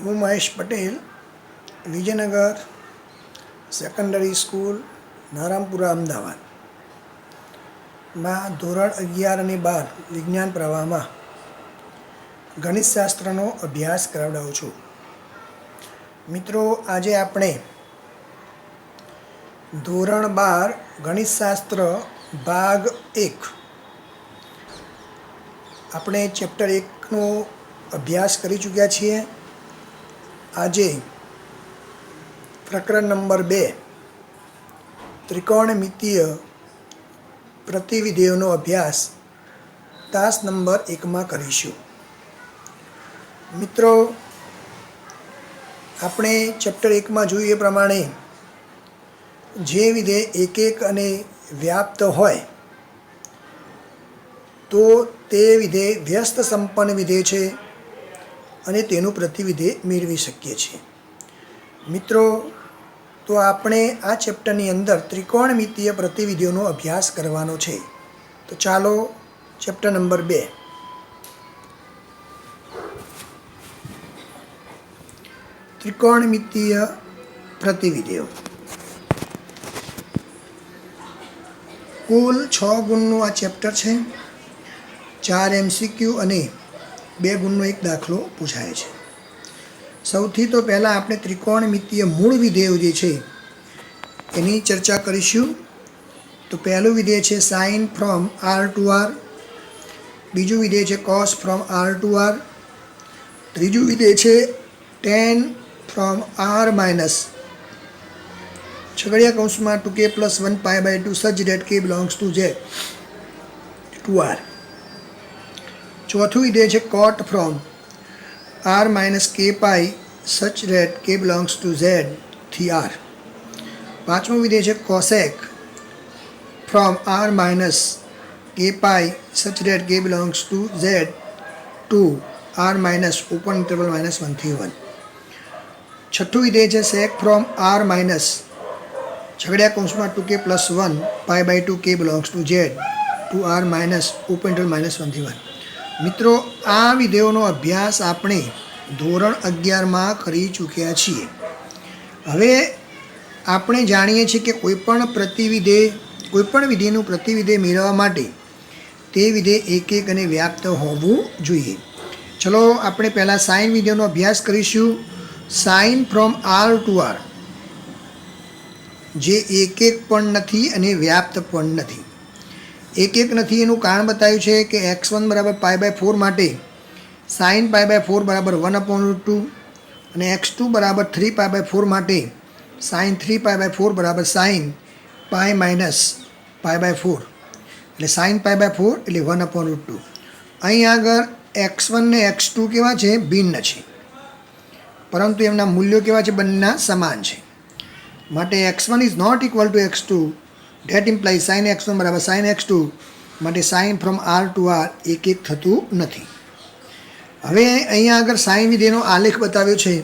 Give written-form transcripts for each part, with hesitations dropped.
હું Mahesh Patel Vijaynagar secondary school Narayanpura અમદાવાદમાં ધોરણ 11 અને 12 વિજ્ઞાન પ્રવાહમાં ગણિતશાસ્ત્રનો અભ્યાસ કરાવડાવું છું. મિત્રો, આજે આપણે ધોરણ 12 ગણિતશાસ્ત્ર ભાગ 1 આપણે ચેપ્ટર 1નો અભ્યાસ કરી ચૂક્યા છીએ. આજે પ્રકરણ નંબર 2 ત્રિકોણમિતીય પ્રતિવિધેયોનો અભ્યાસ તાસ નંબર 1માં કરીશું. મિત્રો, આપણે ચેપ્ટર 1માં જોઈએ એ પ્રમાણે જે વિધેય એક અને વ્યાપ્ત હોય તો તે વિધેય વ્યસ્ત સંપન્ન વિધેય છે અને તેનું પ્રતિવિધેય મેળવી શકીએ છીએ. મિત્રો, તો આપણે આ ચેપ્ટરની અંદર ત્રિકોણમિતીય પ્રતિવિધેયોનો અભ્યાસ કરવાનો છે. તો ચાલો ચેપ્ટર નંબર 2 ત્રિકોણમિતીય પ્રતિવિધેયો. કુલ 6 ગુણનું આ ચેપ્ટર છે. 4 MCQ અને 2 ગુણનો એક દાખલો પૂછાય છે. સૌથી તો પહેલાં આપણે ત્રિકોણમિતીય મૂળ વિધેયો જે છે એની ચર્ચા કરીશું. તો પહેલું વિધેય છે sine from R to R, બીજું વિધેય છે cos from R to R, ત્રીજું વિધેય છે ટેન ફ્રોમ R માઇનસ છગડીયા કૌંસમાં 2k + 1π/2 such that k belongs to Z to R. ચોથું વિધેય છે cot from R minus kπ such that k belongs to Z થી R. પાંચમું વિધેય છે cosec from R minus kπ such that k belongs to Z to R minus open interval -1 થી 1. છઠ્ઠું વિધેય છે સેક ફ્રોમ R minus છગડીયા કૌંસમાં 2k + 1π/2 k belongs to Z to R minus open interval -1 થી 1. મિત્રો, આ વિધેયોનો અભ્યાસ આપણે ધોરણ 11માં કરી ચૂક્યા છીએ. હવે આપણે જાણીએ છીએ કે કોઈપણ વિધેયનું પ્રતિવિધેય મેળવવા માટે તે વિધેય એક અને વ્યાપ્ત હોવું જોઈએ. ચલો આપણે પહેલાં સાઇન વિધેયનો અભ્યાસ કરીશું. Sine from R to R જે એક પણ નથી અને વ્યાપ્ત પણ નથી. એક નથી એનું કારણ બતાવ્યું છે કે x1 = π/4 માટે sin π/4 = 1/√2 અને x2 = 3π/4 માટે sin 3π/4 = sin π - π/4 એટલે sin π/4 એટલે 1/√2. અહીં આગળ x1 ને x2 કેવા છે? ભિન્ન છે, પરંતુ એમના મૂલ્યો કેવા છે? બંનેના સમાન છે. માટે x1 is not equal to x2. That implies sin x1 = sin x2. માટે sine from R to R એક થતું નથી. હવે અહીંયા આગળ સાઇન વિધેયનો આલેખ બતાવ્યો છે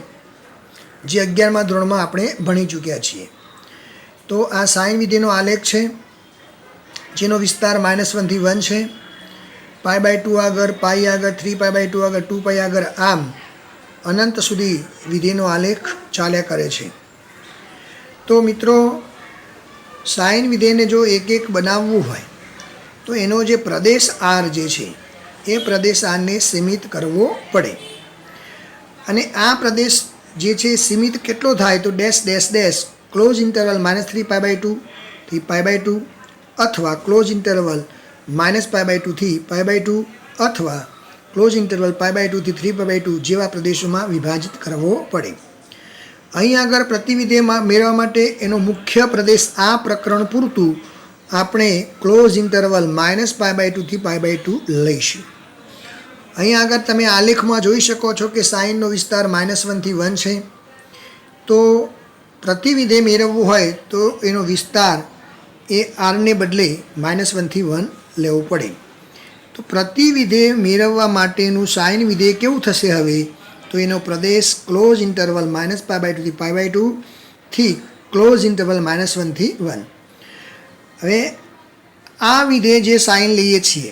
જે 11મા ધોરણમાં આપણે ભણી ચૂક્યા છીએ. તો આ સાઇન વિધેયનો આલેખ છે જેનો વિસ્તાર -1 થી 1 છે. π/2 આગળ, π આગળ, 3π/2 આગળ, 2π આગળ, આમ અનંત સુધી વિધેયનો આલેખ ચાલ્યા કરે છે. તો મિત્રો, સાઇન વિધેયને જો એક બનાવવું હોય તો એનો જે પ્રદેશ R જે છે એ પ્રદેશ Rને સીમિત કરવો પડે. અને આ પ્રદેશ જે છે સીમિત કેટલો થાય? તો dash dash dash close interval -3π/2 થી π/2 અથવા ક્લોઝ ઇન્ટરવલ -π/2 થી π/2 અથવા ક્લોઝ ઇન્ટરવલ π/2 થી 3π/2 જેવા પ્રદેશોમાં વિભાજિત કરવો પડે. અહીં આગળ પ્રતિવિધેય મેળવવા માટે એનો મુખ્ય પ્રદેશ આ પ્રકરણ પૂરતું આપણે ક્લોઝ ઇન્ટરવલ -π/2 થી π/2 લઈશું. અહીં આગળ તમે આલેખમાં જોઈ શકો છો કે સાઇનનો વિસ્તાર -1 થી 1 છે. તો પ્રતિવિધેય મેળવવું હોય તો એનો વિસ્તાર એ R ને બદલે -1 થી 1 લેવો પડે. તો પ્રતિવિધેય મેળવવા માટેનું સાઇન વિધેય કેવું થશે? હવે તો એનો પ્રદેશ ક્લોઝ ઇન્ટરવલ -π/2 થી π/2 થી ક્લોઝ ઇન્ટરવલ -1 થી 1. હવે આ વિધેય જે સાઇન લઈએ છીએ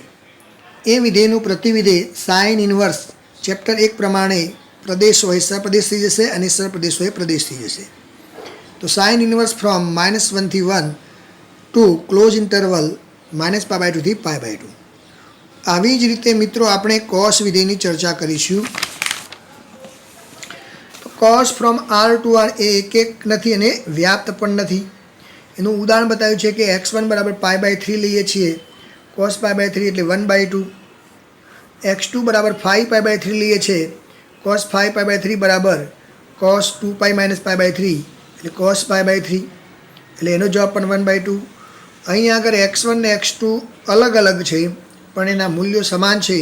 એ વિધેયનું પ્રતિવિધેય સાઇન ઇન્વર્સ ચેપ્ટર 1 પ્રમાણે પ્રદેશ હોય સપ્રદેશ થઈ જશે અને સપ્રદેશ હોય પ્રદેશ થઈ જશે. તો સાઇન ઇન્વર્સ ફ્રોમ -1 થી 1 ટુ ક્લોઝ ઇન્ટરવલ -π/2 થી π/2. આવી જ રીતે મિત્રો આપણે કોસ વિધેયની ચર્ચા કરીશું. તો cos from r to r એ એક નથી અને વ્યાપ્ત પણ નથી. એનું ઉદાહરણ બતાવ્યું છે કે x1 બરાબર π/3 લઈએ છીએ, cos π/3 એટલે 1/2. x2 બરાબર 5π/3 લઈએ છીએ, cos 5π/3 બરાબર cos 2π - π/3 એટલે cos π/3 એટલે એનો જવાબ પણ 1/2. અહીંયા આગળ x1 ને x2 અલગ અલગ છે પણ એના મૂલ્યો સમાન છે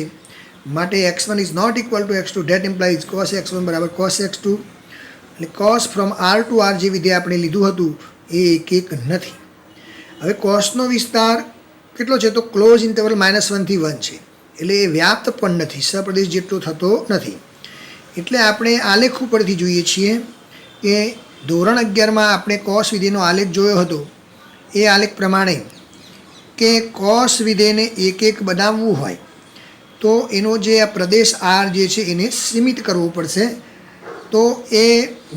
માટે x1 is not equal to x2. That implies cos x1 બરાબર cos x2. એટલે cos from r to r જે વિધેય આપણે લીધું હતું એ એક નથી. હવે કોસનો વિસ્તાર કેટલો છે તો ક્લોઝ ઇન્ટરવલ -1 થી 1 છે એટલે એ વ્યાપ્ત પણ નથી, સપ્રદેશ જેટલો થતો નથી. એટલે આપણે આલેખ ઉપરથી જોઈએ છીએ કે ધોરણ 11માં આપણે કોસ વિધેયનો આલેખ જોયો હતો. એ આલેખ પ્રમાણે કે કોસ વિધેયને એક બનાવવું હોય તો એનો જે આ પ્રદેશ r જે છે એને સીમિત કરવો પડશે. તો એ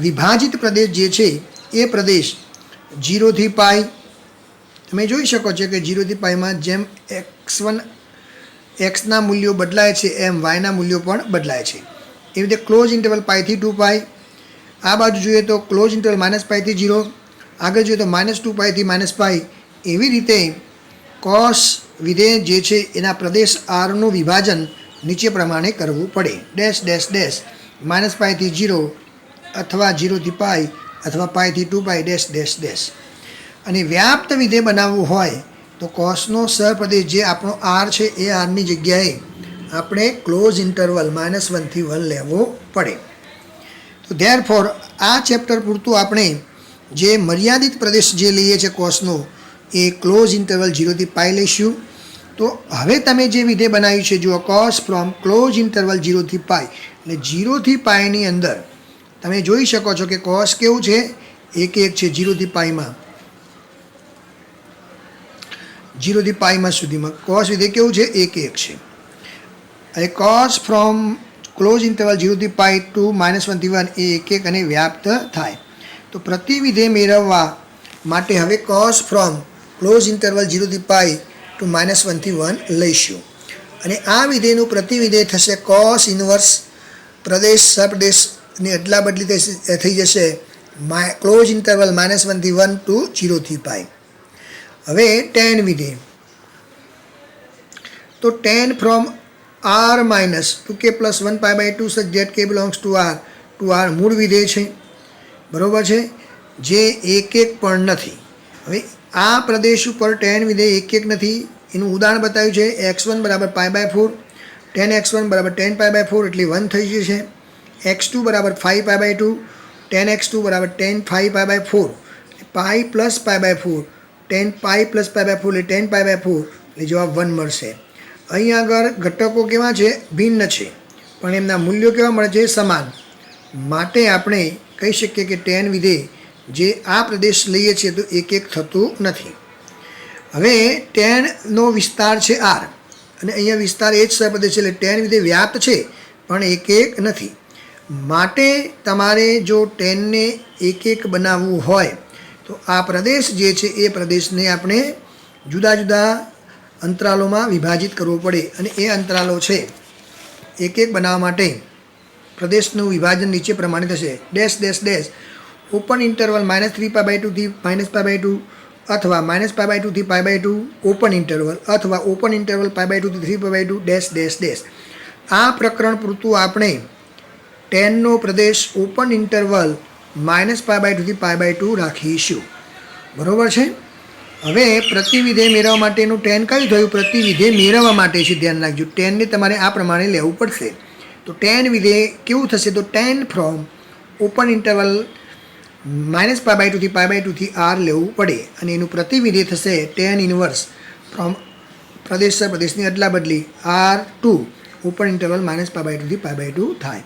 વિભાજિત પ્રદેશ જે છે એ પ્રદેશ 0 થી π, તમે જોઈ શકો છો કે 0 થી πમાં જેમ x1 xના મૂલ્યો બદલાય છે એમ yના મૂલ્યો પણ બદલાય છે. એવી રીતે ક્લોઝ ઇન્ટરવલ π થી 2π. આ બાજુ જોઈએ તો ક્લોઝ ઇન્ટરવલ -π થી 0, આગળ જોઈએ તો -2π થી -π. એવી રીતે કોસ વિધેય જે છે એના પ્રદેશ rનું વિભાજન નીચે પ્રમાણે કરવું પડે: ડેશ ડેશ ડેશ -π થી 0 અથવા 0 થી π અથવા π થી 2π ડેશ ડેશ ડેશ. અને વ્યાપ્ત વિધેય બનાવવું હોય તો કોસનો સહપ્રદેશ જે આપણો r છે એ rની જગ્યાએ આપણે ક્લોઝ ઇન્ટરવલ -1 થી 1 લેવો પડે. તો ધેરફોર આ ચેપ્ટર પૂરતું આપણે જે મર્યાદિત પ્રદેશ જે લઈએ છીએ કોસનો એ ક્લોઝ ઇન્ટરવલ 0 થી π લઈશું. તો હવે તમે જે વિધેય બનાવ્યું છે જુઓ, કોસ ફ્રોમ ક્લોઝ ઇન્ટરવલ 0 થી π એટલે 0 થી πની અંદર તમે જોઈ શકો છો કે કોસ કેવું છે, એક છે 0 થી πમાં. 0 થી πમાં સુધીમાં કોસ વિધેય કેવું છે, એક છે. અને કોસ ફ્રોમ ક્લોઝ ઇન્ટરવલ 0 થી π ટુ -1 થી 1 એ એક અને વ્યાપ્ત થાય. તો પ્રતિ વિધેય મેળવવા માટે હવે કોસ ફ્રોમ ક્લોઝ ઇન્ટરવલ 0 થી π ટુ -1 થી 1 લઈશું. અને આ વિધેયનું પ્રતિ વિધેય થશે કોસ ઇન્વર્સ પ્રદેશ સપ્રદેશની અદલા બદલી થઈ જશે ક્લોઝ ઇન્ટરવલ -1 થી 1 ટુ 0 થી π. હવે tan વિધેય, તો tan from r - 2k + 1π/2 such that k belongs to r મૂળ વિધેય છે, બરાબર છે, જે એક પણ નથી. હવે આ પ્રદેશ ઉપર tan વિધેય એક નથી. એનું ઉદાહરણ બતાવ્યું છે x1 બરાબર π/4, tan x1 બરાબર tan π/4 એટલે 1 થઈ જશે. x2 બરાબર 5π/2, tan x2 બરાબર tan 5π/4 π + π/4, tan π + π/4 એટલે tan π/4 એટલે જવાબ 1 મળશે. અહીં આગળ ઘટકો કેવા છે, ભિન્ન છે, પણ એમના મૂલ્યો કેવા મળે છે, સમાન. માટે આપણે કહી શકીએ કે tan વિધેય જે આ પ્રદેશ લઈએ છીએ તો એક થતું નથી. હવે tanનો વિસ્તાર છે r અને અહીંયા વિસ્તાર એ જ સહપ્રદેશ છે એટલે tan વિધેય વ્યાપ્ત છે પણ એક નથી. માટે તમારે જો tanને એક બનાવવું હોય તો આ પ્રદેશ જે છે એ પ્રદેશને આપણે જુદા જુદા અંતરાલોમાં વિભાજિત કરવો પડે. અને એ અંતરાલો છે એક બનાવવા માટે પ્રદેશનું વિભાજન નીચે પ્રમાણે થશે: dash dash dash open interval -3π/2 થી -π/2 અથવા -π/2 થી π/2 ઓપન ઇન્ટરવલ અથવા ઓપન ઇન્ટરવલ π/2 થી 3π/2 ડેશ ડેશ ડેશ. આ પ્રકરણ પૂરતું આપણે tanનો પ્રદેશ ઓપન ઇન્ટરવલ -π/2 થી π/2 રાખીશું, બરાબર છે. હવે પ્રતિ વિધેય મેળવવા માટેનું tan કયું થયું, પ્રતિ વિધેય મેળવવા માટે છે, ધ્યાન રાખજો. tanને તમારે આ પ્રમાણે લેવું પડશે. તો tan વિધેય કેવું થશે, તો tan ફ્રોમ ઓપન ઇન્ટરવલ -π/2 થી π/2 થી r લેવું પડે. અને એનું પ્રતિ વિધેય થશે tan ઇન્વર્સ ફ્રોમ પ્રદેશ પ્રદેશની અદલા બદલી r2 ઓપન ઇન્ટરવલ -π/2 થી π/2 થાય.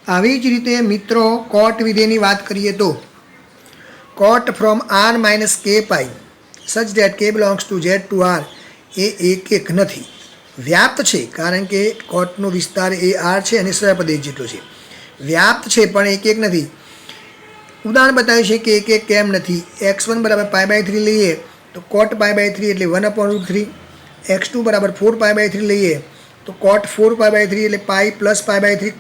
આવી જ રીતે મિત્રો કોટ વિધેયની વાત કરીએ તો કોટ from r - k π such that k belongs to z to r એ એક નથી, વ્યાપ્ત છે, કારણ કે કોટનો વિસ્તાર એ r છે અને સહપ્રદેશ જેટલો છે. વ્યાપ્ત છે પણ એક એક નથી. ઉદાહરણ બતાવ્યું છે કે એક એક કેમ નથી. x1 બરાબર π/3 લઈએ તો cot π/3 એટલે 1/√3. x2 બરાબર 4π/3 લઈએ તો cot 4π/3 એટલે પાઈ પ્લસ π/3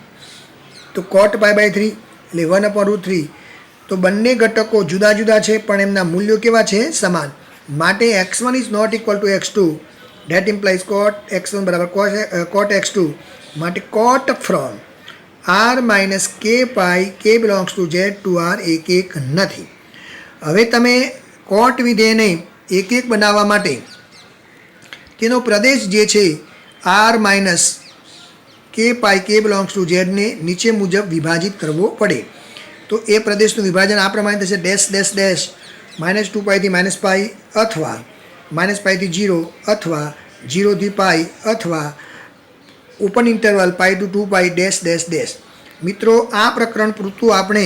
તો cot π/3 એટલે 1/√3. તો બંને ઘટકો જુદા જુદા છે પણ એમના મૂલ્યો કેવા છે? સમાન. માટે x1 is not equal to x2. That implies cot x1 બરાબર cot x2. માટે cot from r minus k pi k belongs to z to r એક એક નથી. હવે તમે cot વિધેયને એક એક બનાવવા માટે તેનો પ્રદેશ જે છે r માઇનસ કે પાઈ કે બિલોંગ્સ ટુ ઝેડને નીચે મુજબ વિભાજિત કરવો પડે. તો એ પ્રદેશનું વિભાજન આ પ્રમાણે થશે: ડેશ ડેશ ડેશ -2 પાઈથી -પાઈ, અથવા -પાઈથી 0, અથવા 0થી પાઈ, અથવા open interval pi to 2 pi dash dash dash. મિત્રો, આ પ્રકરણ પૂરતું આપણે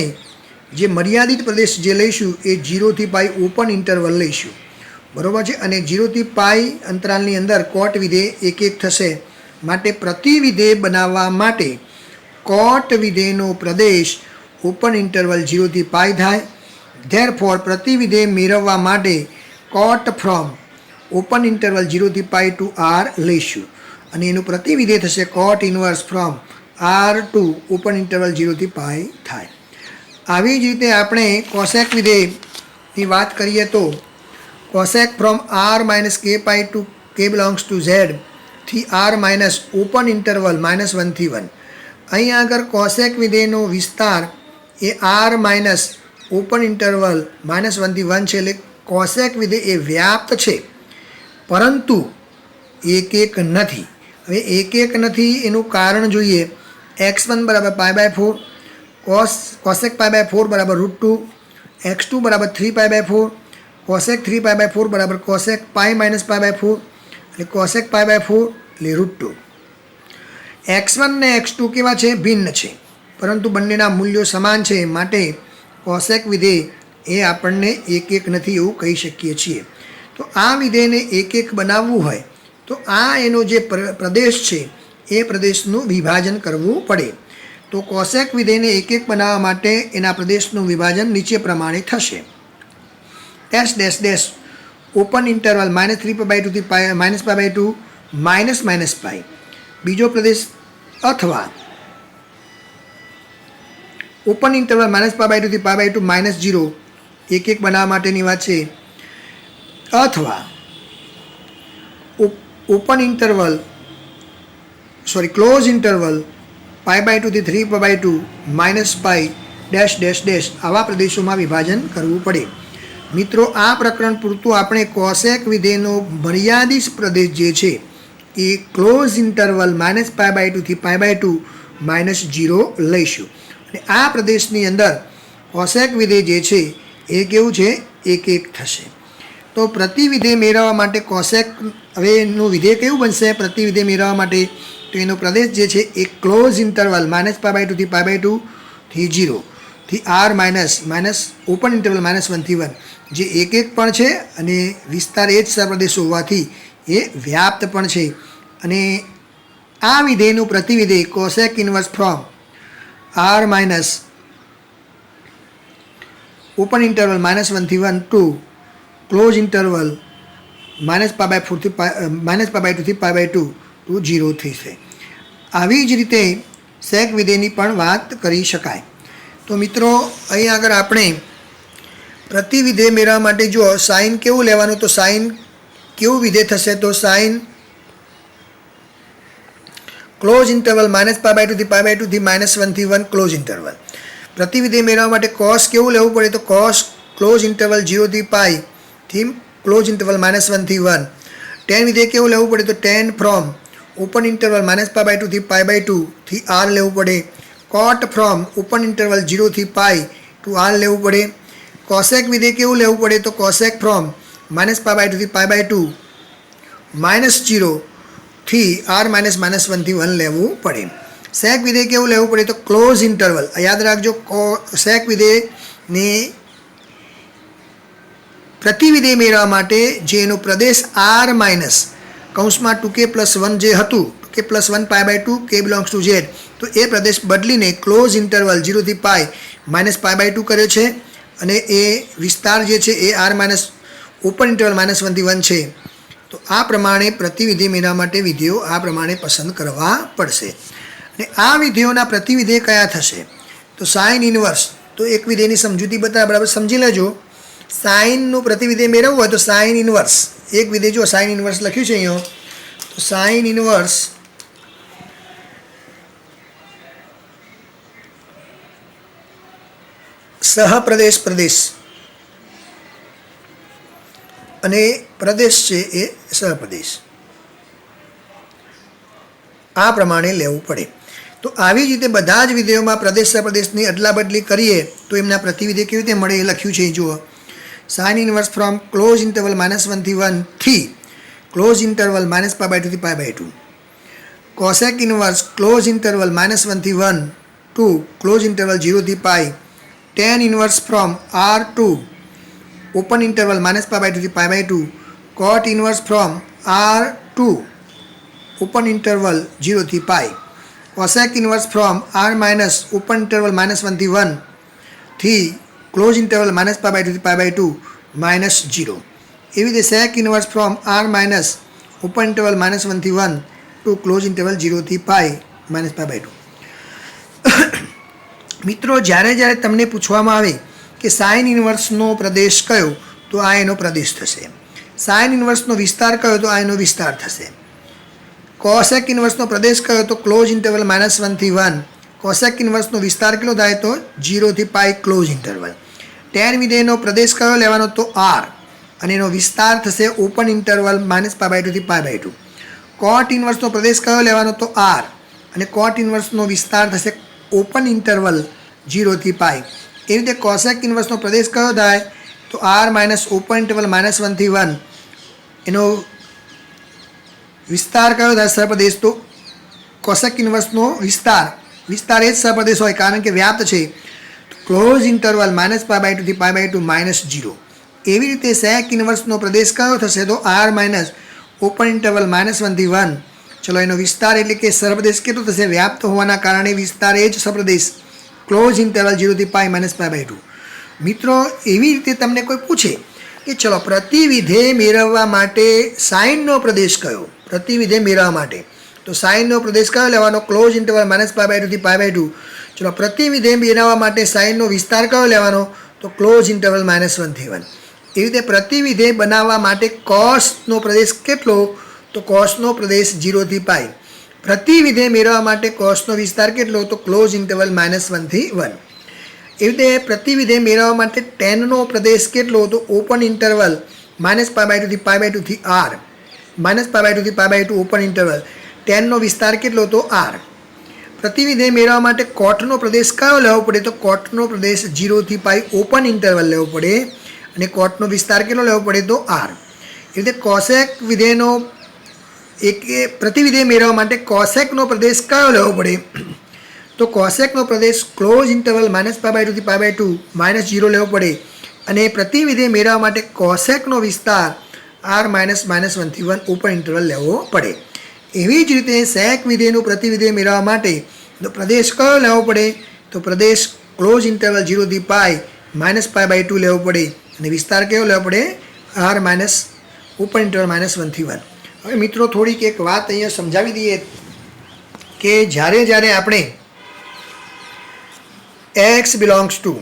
જે મર્યાદિત પ્રદેશ જે લઈશું એ 0થી પાઈ ઓપન ઇન્ટરવલ લઈશું, બરાબર છે. અને 0થી પાઈ અંતરાલની અંદર કોટ વિધેય એક એક થશે. માટે પ્રતિ વિધેય બનાવવા માટે કોટ વિધેયનો પ્રદેશ ઓપન ઇન્ટરવલ 0થી પાઈ થાય. ધેરફોર પ્રતિ વિધેય મેળવવા માટે કોટ ફ્રોમ ઓપન ઇન્ટરવલ 0થી પાઈ ટુ r લઈશું અને એનું પ્રતિ વિધેય થશે cot inverse from r to open interval 0થી પાઈ થાય. આવી જ રીતે આપણે કોસેક વિધેયની વાત કરીએ તો કોસેક ફ્રોમ r માઇનસ કે pi to k belongs to Z થી r માઇનસ ઓપન ઇન્ટરવલ -1 થી 1. અહીંયા આગળ કોસેક વિધેયનો વિસ્તાર એ r માઇનસ ઓપન ઇન્ટરવલ -1 થી 1 છે. એટલે કોસેક વિધેય એ વ્યાપ્ત છે પરંતુ એક એક નથી. હવે એક એક નથી એનું કારણ જોઈએ. x1 બરાબર π/4, કોસેક π/4 બરાબર √2, x2 બરાબર 3π/4, કોસેક 3π/4 બરાબર કોસેક પાઈ માઇનસ π/4 એટલે કોસેક π/4 એટલે √2. x1 ને x2 કેવા છે? ભિન્ન છે પરંતુ બંનેના મૂલ્યો સમાન છે. માટે કોસેક વિધેય એ આપણને એક એક નથી એવું કહી શકીએ છીએ. તો આ વિધેયને એક એક બનાવવું હોય તો આ એનો જે પ્રદેશ છે એ પ્રદેશનું વિભાજન કરવું પડે. તો કોસેક વિધેયને એક એક બનાવવા માટે એના પ્રદેશનું વિભાજન નીચે પ્રમાણે થશે: dash dash dash open interval -3π/2 થી -π/2 -પાઈ. બીજો પ્રદેશ અથવા ઓપન ઇન્ટરવલ -π/2 થી π/2 -0 એક એક બનાવવા માટેની વાત છે. અથવા ઓપન ઇન્ટરવલ ક્લોઝ ઇન્ટરવલ π/2 થી 3π/2 -પાઈ ડેશ ડેશ ડેશ આવા પ્રદેશોમાં વિભાજન કરવું પડે. મિત્રો, આ પ્રકરણ પૂરતું આપણે કોસેક વિધેયનો મર્યાદિત પ્રદેશ જે છે એ ક્લોઝ ઇન્ટરવલ -π/2 થી π/2 -0 લઈશું. અને આ પ્રદેશની અંદર કોસેક વિધેય જે છે એ કેવું છે? એક એક થશે. તો પ્રતિ વિધેય મેળવવા માટે કોસેક, હવે એનું વિધેય કેવું બનશે પ્રતિ વિધેય મેળવવા માટે? તો એનો પ્રદેશ જે છે એ ક્લોઝ ઇન્ટરવલ -π/2 થી π/2 થી 0 થી r માઇનસ ઓપન ઇન્ટરવલ -1 થી 1 જે એક એક પણ છે અને વિસ્તાર એ જ પ્રદેશો હોવાથી એ વ્યાપ્ત પણ છે. અને આ વિધેયનું પ્રતિ વિધેય cosec inverse from r minus open interval -1 થી 1 ટુ ક્લોઝ ઇન્ટરવલ -π/2 થી π/2 ટુ 0 થશે. આવી જ રીતે સેક વિધેયની પણ વાત કરી શકાય. તો મિત્રો, અહીં આગળ આપણે પ્રતિ વિધેય મેળવવા માટે જો સાઇન કેવું લેવાનું, તો સાઇન કેવું વિધેય થશે? તો સાઇન ક્લોઝ ઇન્ટરવલ -π/2 થી π/2 થી -1 થી 1 ક્લોઝ ઇન્ટરવલ. પ્રતિ વિધેય મેળવવા માટે કોસ કેવું લેવું પડે? તો કોસ ક્લોઝ ઇન્ટરવલ 0 થી પાઈ થી ક્લોઝ ઇન્ટરવલ -1 થી 1. ટેન વિધેય કેવું લેવું પડે? તો ટેન ફ્રોમ ઓપન ઇન્ટરવલ -π/2 થી π/2 થી r લેવું પડે. કોટ ફ્રોમ ઓપન ઇન્ટરવલ 0 થી પાઈ ટુ r લેવું પડે. કોસેક વિધેય કેવું લેવું પડે? તો કોસેક ફ્રોમ -π/2 થી π/2 -0 થી r -1 થી 1 લેવું પડે. સેક વિધેય કેવું લેવું પડે? તો ક્લોઝ ઇન્ટરવલ. યાદ રાખજો, સેક વિધેયને પ્રતિ વિધેય મેળવવા માટે જે એનો પ્રદેશ r - કૌંસમાં 2k + 1 જે હતું, 2k કે +1 π/2 k બિલોંગ્સ ટુ ઝેડ, તો એ પ્રદેશ બદલીને ક્લોઝ ઇન્ટરવલ 0 થી પાઈ -π/2 કર્યો છે અને એ વિસ્તાર જે છે એ r માઇનસ ઓપન ઇન્ટરવલ -1 થી 1 છે. તો આ પ્રમાણે પ્રતિવિધેય મેળવવા માટે વિધેયો આ પ્રમાણે પસંદ કરવા પડશે. અને આ વિધેયોના પ્રતિવિધેય કયા થશે? તો સાઇન ઇન્વર્સ, તો એક વિધેયની સમજૂતી બરાબર સમજી લેજો. સાઇનનું પ્રતિવિધેય મેળવવું હોય તો સાઇન ઇન્વર્સ, એક વિધેય જો સાઇન ઇન્વર્સ લખ્યું છે અહીંયા, તો સાઇન ઇન્વર્સ સહપ્રદેશ પ્રદેશ અને પ્રદેશ છે એ સહપ્રદેશ, આ પ્રમાણે લેવું પડે. તો આવી જ રીતે બધા જ વિધેયોમાં પ્રદેશ સહપ્રદેશની અદલા બદલી કરીએ તો એમના પ્રતિવિધેય કેવી રીતે મળે એ લખ્યું છે. જુઓ, sine inverse from close interval -1 થી 1 થી ક્લોઝ ઇન્ટરવલ -π/2 થી π/2, કોસેક ઇન્વર્સ ક્લોઝ ઇન્ટરવલ -1 થી 1 ટુ ક્લોઝ ઇન્ટરવલ 0 થી pi, tan inverse from r2 open interval -π/2 થી π/2, cot inverse from r2 open interval 0 થી pi, cosec inverse from r minus open interval -1 થી 1 થી close interval -π/2 થી π/2 -0. એવી રીતે sec inverse from r minus open interval -1 થી 1 two close interval 0 થી પાઈ -π/2. મિત્રો, જ્યારે તમને પૂછવામાં આવે કે સાઇન ઇન્વર્સનો પ્રદેશ કયો, તો આ એનો પ્રદેશ થશે. સાઇન ઇન્વર્સનો વિસ્તાર કયો, તો આ એનો વિસ્તાર થશે. કોસેક ઇન્વર્સનો પ્રદેશ કયો, તો ક્લોઝ ઇન્ટરવલ -1 થી 1. કોસેક ઇન્વર્સનો વિસ્તાર કેટલો થાય, તો 0 થી પાઈ ક્લોઝ ઇન્ટરવલ. ટેન વિધેયનો પ્રદેશ કયો લેવાનો, તો r, અને એનો વિસ્તાર થશે ઓપન ઇન્ટરવલ -π/2 થી π/2. કોટ ઇન્વર્સનો પ્રદેશ કયો લેવાનો, તો r, અને કોટ ઇન્વર્સનો વિસ્તાર થશે ઓપન ઇન્ટરવલ 0 થી પાઈ. એવી રીતે કોસેક ઇન્વર્સનો પ્રદેશ કયો થાય, તો r માઇનસ ઓપન ઇન્ટરવલ -1 થી 1. એનો વિસ્તાર કયો થાય સહપ્રદેશ, તો કોસેક ઇન્વર્સનો વિસ્તાર એ જ સહપ્રદેશ હોય કારણ કે વ્યાપ્ત છે, ક્લોઝ ઇન્ટરવલ -π/2 થી π/2 -0. એવી રીતે સેક ઇન્વર્સનો પ્રદેશ કયો થશે, તો r માઇનસ ઓપન ઇન્ટરવલ -1 થી 1. ચલો, એનો વિસ્તાર એટલે કે સહપ્રદેશ કેટલો થશે, વ્યાપ્ત હોવાના કારણે વિસ્તાર એ જ સહપ્રદેશ, ક્લોઝ ઇન્ટરવલ 0 થી પાઈ -π/2. મિત્રો, એવી રીતે તમને કોઈ પૂછે કે ચલો પ્રતિવિધેય મેળવવા માટે સાઇનનો પ્રદેશ કયો, પ્રતિવિધેય મેળવવા માટે તો સાઇનનો પ્રદેશ કયો લેવાનો, ક્લોઝ ઇન્ટરવલ -π/2 થી π/2. ચલો, પ્રતિવિધેય મેળવવા માટે સાઇનનો વિસ્તાર કયો લેવાનો, તો ક્લોઝ ઇન્ટરવલ -1 થી 1. એવી રીતે પ્રતિવિધેય બનાવવા માટે કોસનો પ્રદેશ કેટલો, તો કોસનો પ્રદેશ 0 થી પાઈ. પ્રતિવિધેય મેળવવા માટે કોસનો વિસ્તાર કેટલો, તો ક્લોઝ ઇન્ટરવલ -1 થી 1. એવી રીતે પ્રતિવિધેય મેળવવા માટે ટેનનો પ્રદેશ કેટલો, તો ઓપન ઇન્ટરવલ -π/2 થી π/2 થી r, -π/2 થી π/2 ઓપન ઇન્ટરવલ. ટેનનો વિસ્તાર કેટલો, તો r. પ્રતિવિધેય મેળવવા માટે કોટનો પ્રદેશ કયો લેવો પડે, તો કોટનો પ્રદેશ 0 થી પાઈ ઓપન ઇન્ટરવલ લેવો પડે અને કોટનો વિસ્તાર કેટલો લેવો પડે, તો r. એ રીતે કોસેક વિધેયનો પ્રતિવિધેય મેળવવા માટે કોસેકનો પ્રદેશ કયો લેવો પડે, તો કોસેકનો પ્રદેશ ક્લોઝ ઇન્ટરવલ -π/2 થી π/2 -0 લેવો પડે અને પ્રતિવિધેય મેળવવા માટે કોસેકનો વિસ્તાર r -1 થી 1 ઓપન ઇન્ટરવલ લેવો પડે. એવી જ રીતે સેક વિધેયનું પ્રતિવિધેય મેળવવા માટે તો પ્રદેશ કયો લેવો પડે, તો પ્રદેશ ક્લોઝ ઇન્ટરવલ 0 થી પાઈ -π/2 લેવો પડે અને વિસ્તાર કયો લેવો પડે, r ઓપન ઇન્ટરવલ -1 થી 1. હવે મિત્રો, થોડીક એક વાત અહીંયા સમજાવી દઈએ કે જ્યારે આપણે x બિલોંગ્સ ટુ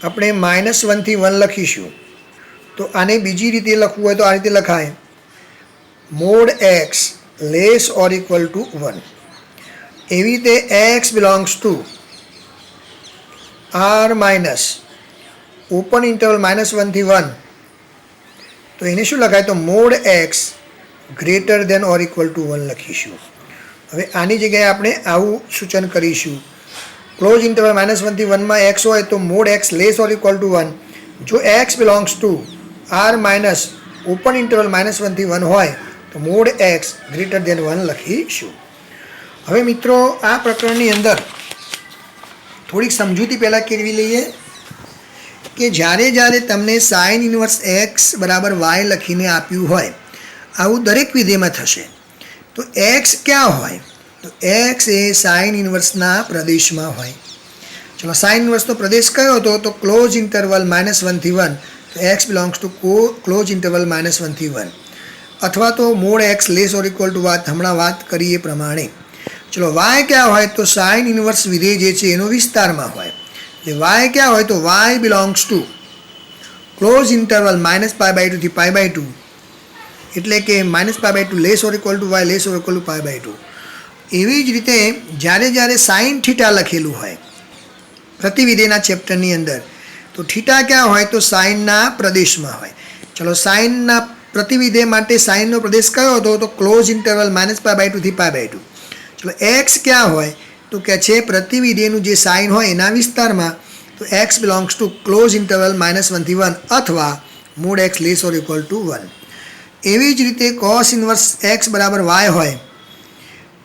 આપણે -1 થી 1 લખીશું, તો આને બીજી રીતે લખવું હોય તો આ રીતે લખાય, mod x less or equal to 1. એવી રીતે x belongs to r minus open interval -1 થી 1, તો એને શું લખાય, તો mod x greater than or equal to 1 લખીશું. હવે આની જગ્યાએ આપણે આવું સૂચન કરીશું, ક્લોઝ ઇન્ટરવલ -1 થી 1 માં x હોય તો mod x less or equal to 1. જો x belongs to r minus open interval -1 થી 1 હોય તો મોડ x ગ્રેટર દેન 1 લખીશું. હવે મિત્રો, આ પ્રકરણની અંદર થોડીક સમજૂતી પહેલાં કેળવી લઈએ કે જ્યારે તમને સાઇન ઇન્વર્સ x બરાબર y લખીને આપ્યું હોય, આવું દરેક વિધેયમાં થશે. તો એક્સ ક્યાં હોય? તો એક્સ એ સાઇન ઇન્વર્સના પ્રદેશમાં હોય. ચલો સાઇન ઇન્વર્સનો પ્રદેશ કયો હતો? તો ક્લોઝ ઇન્ટરવલ -1 થી 1. તો x belongs to close interval -1 થી 1 અથવા તો mod x less or equal to હમણાં વાત કરીએ પ્રમાણે. ચલો વાય ક્યાં હોય? તો સાઇન ઇન્વર્સ વિધેય જે છે એનો વિસ્તારમાં હોય. એટલે વાય ક્યાં હોય? તો Y belongs to close interval -π/2 થી π/2 એટલે કે -π/2 less or equal to Y less or equal to π/2. એવી જ રીતે જ્યારે સાઇન થીટા લખેલું હોય પ્રતિવિધેયના ચેપ્ટરની અંદર, તો થીટા ક્યાં હોય? તો સાઇનના પ્રદેશમાં હોય. ચલો સાઇનના પ્રતિવિધેય માટે સાઇનનો પ્રદેશ કયો હતો? તો ક્લોઝ ઇન્ટરવલ -π/2 થી π/2. ચલો એક્સ ક્યાં હોય? તો કે છે પ્રતિવિધેયનું જે સાઇન હોય એના વિસ્તારમાં. તો x belongs to close interval -1 થી 1 અથવા mod x less or equal to 1. એવી જ રીતે કોસ ઇન્વર્સ એક્સ બરાબર વાય હોય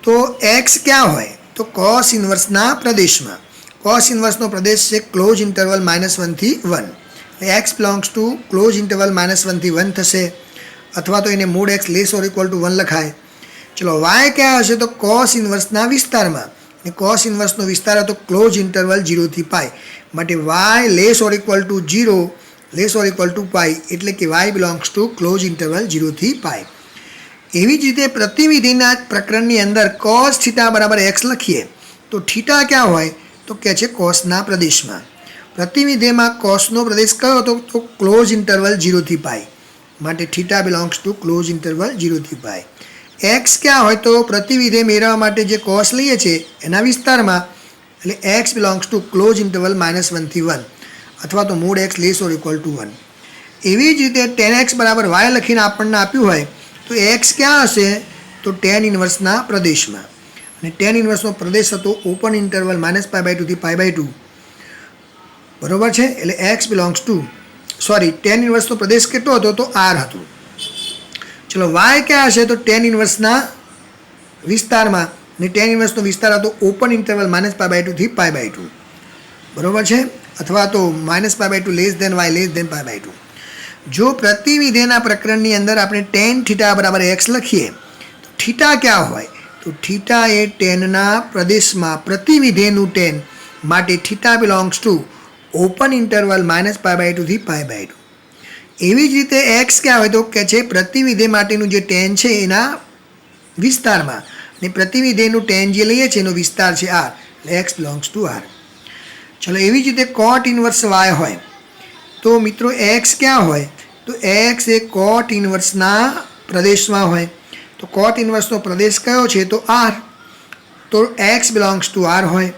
તો એક્સ ક્યાં હોય? તો કોસ ઇન્વર્સના પ્રદેશમાં. કોસ ઇન્વર્સનો પ્રદેશ છે ક્લોઝ ઇન્ટરવલ -1 થી 1. X belongs to close interval -1 થી 1 થશે અથવા તો એને mod x less or equal to 1 લખાય. ચલો વાય ક્યાં હશે? તો કોસ ઇન્વર્સના વિસ્તારમાં. અને કોસ ઇન્વર્સનો વિસ્તાર હતો ક્લોઝ ઇન્ટરવલ 0 થી π. માટે Y less or equal to 0 less or equal to π એટલે કે Y belongs to close interval 0 થી π. એવી જ રીતે પ્રતિવિધિના પ્રકરણની અંદર કોસ થીટા બરાબર એક્સ લખીએ તો થીટા ક્યાં હોય? તો કે છે કોસના પ્રદેશમાં. પ્રતિવિધેયમાં કોસનો પ્રદેશ કયો હતો? તો ક્લોઝ ઇન્ટરવલ 0 થી π. માટે theta belongs to close interval 0 થી π. એક્સ ક્યાં હોય? તો પ્રતિવિધેય મેળવવા માટે જે કોસ લઈએ છીએ એના વિસ્તારમાં. એટલે x belongs to close interval -1 થી 1 અથવા તો mod x less or equal to 1. એવી જ રીતે tan x બરાબર વાય લખીને આપણને આપ્યું હોય તો એક્સ ક્યાં હશે? તો tan ઇન્વર્સના પ્રદેશમાં. અને tan ઇન્વર્સનો પ્રદેશ હતો ઓપન ઇન્ટરવલ -π/2 થી π/2. બરોબર છે? એટલે એક્સ બિલોંગ્સ ટુ tan ઇન્વર્સનો પ્રદેશ કેટલો હતો? તો r હતો. ચલો વાય ક્યાં હશે? તો tan ઇન્વર્સના વિસ્તારમાં. અને tan ઇન્વર્સનો વિસ્તાર હતો ઓપન ઇન્ટરવલ -π/2 થી π/2. બરોબર છે? અથવા તો -π/2 less than Y less than π/2. જો પ્રતિવિધેયના પ્રકરણની અંદર આપણે tan થીટા બરાબર એક્સ લખીએ તો થીટા ક્યાં હોય? તો થીટા એ ટેનના પ્રદેશમાં પ્રતિવિધેયનું tan માટે theta belongs to open interval -π/2 થી π/2. એવી જ રીતે એક્સ ક્યાં હોય? તો કે છે પ્રતિવિધેય માટેનું જે tan છે એના વિસ્તારમાં. અને પ્રતિવિધેયનું tan જે લઈએ છીએ એનો વિસ્તાર છે r. એટલે એક્સ બિલોંગ્સ ટુ r. ચલો એવી જ રીતે કોટ ઇન્વર્સ વાય હોય તો મિત્રો એક્સ ક્યાં હોય? તો એક્સ એ કોટ ઇન્વર્સના પ્રદેશમાં હોય. તો કોટ ઇન્વર્સનો પ્રદેશ કયો છે? તો r. તો એક્સ બિલોંગ્સ ટુ r હોય.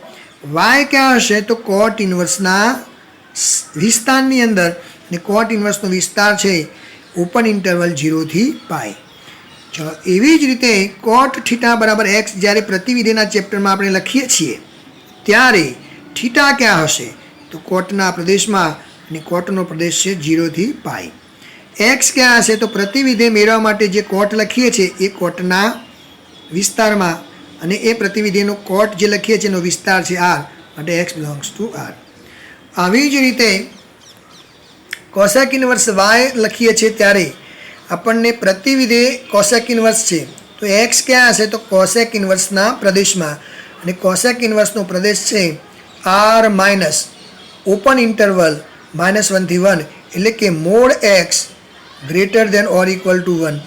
વાય ક્યાં હશે? તો કોટ ઇન્વર્સના વિસ્તારની અંદર. અને કોટ ઇન્વર્સનો વિસ્તાર છે ઓપન ઇન્ટરવલ 0 થી π. ચલો એવી જ રીતે કોટ થીટા બરાબર એક્સ જ્યારે પ્રતિવિધેયના ચેપ્ટરમાં આપણે લખીએ છીએ ત્યારે થીટા ક્યાં હશે? તો કોટના પ્રદેશમાં. અને કોટનો પ્રદેશ છે 0 થી π. એક્સ ક્યાં હશે? તો પ્રતિવિધેય મેળવવા માટે જે કોટ લખીએ છીએ એ કોટના વિસ્તારમાં. અને એ પ્રતિવિધેયનો કોટ જે લખીએ છીએ એનો વિસ્તાર છે r. માટે એક્સ બિલોંગ્સ ટુ r. આવી જ રીતે કોસેક ઇન્વર્સ વાય લખીએ છીએ ત્યારે આપણને પ્રતિવિધેય કોસેક ઇન્વર્સ છે તો એક્સ ક્યાં હશે? તો કોસેક ઇન્વર્સના પ્રદેશમાં. અને કોસેક ઇન્વર્સનો પ્રદેશ છે r માઇનસ ઓપન ઇન્ટરવલ -1 થી 1 એટલે કે mod x greater than or equal to 1.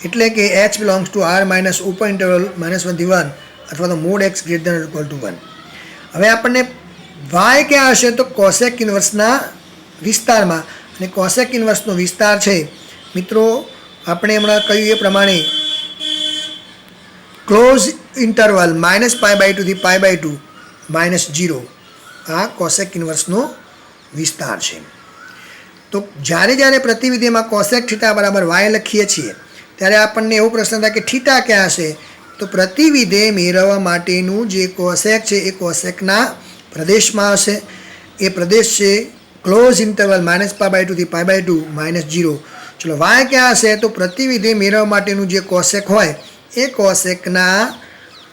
એટલે કે x belongs to r minus open interval -1 થી 1 અથવા તો mod x greater than or equal to 1. હવે આપણને વાય ક્યાં હશે? તો કોસેક ઇન્વર્સના વિસ્તારમાં. અને કોસેક ઇન્વર્સનો વિસ્તાર છે મિત્રો આપણે હમણાં કહ્યું એ પ્રમાણે ક્લોઝ ઇન્ટરવલ -π/2 થી π/2 -0. આ કોસેક ઇન્વર્સનો વિસ્તાર છે. તો જ્યારે પ્રતિવિધેયમાં કોસેક થીટા બરાબર વાય લખીએ છીએ ત્યારે આપણને એવો પ્રશ્ન થાય કે થીટા ક્યાં હશે? તો પ્રતિવિધેય મેળવવા માટેનું જે કોસેક છે એ કોસેકના પ્રદેશમાં હશે. એ પ્રદેશ છે ક્લોઝ ઇન્ટરવલ -π/2 થી π/2 -0. ચલો વાય ક્યાં હશે? તો પ્રતિવિધેય મેળવવા માટેનું જે કોસેક હોય એ કોસેકના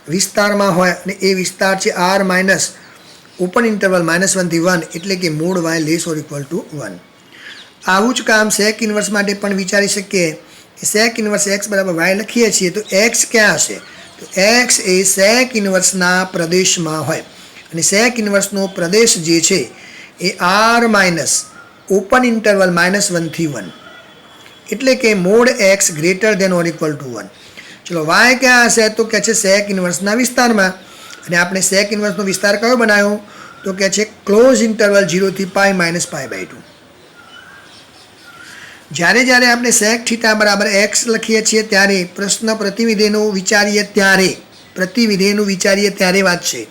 વિસ્તારમાં હોય. અને એ વિસ્તાર છે r માઇનસ ઓપન ઇન્ટરવલ -1 થી 1 એટલે કે mod y less or equal to 1. આવું જ કામ સેક ઇન્વર્સ માટે પણ વિચારી શકીએ સેક ઇન્વર્સ એક્સ બરાબર વાય લખીએ છીએ તો એક્સ ક્યાં હશે? તો એક્સ એ સેક ઇન્વર્સના પ્રદેશમાં હોય અને સેક ઇન્વર્સનો પ્રદેશ જે છે એ આર માઇનસ ઓપન ઇન્ટરવલ -1 થી 1 એટલે કે mod x greater than or equal to 1. ચલો વાય ક્યાં હશે? તો કે છે સેક ઇન્વર્સના વિસ્તારમાં અને આપણે સેક ઇન્વર્સનો વિસ્તાર કયો બનાવ્યો? તો કે છે ક્લોઝ ઇન્ટરવલ 0 થી પાઈ -π/2. જ્યારે જ્યારે આપણે સેક થીટા બરાબર એક્સ લખીએ છીએ ત્યારે પ્રતિવિધેયનું વિચારીએ ત્યારે વાત છે.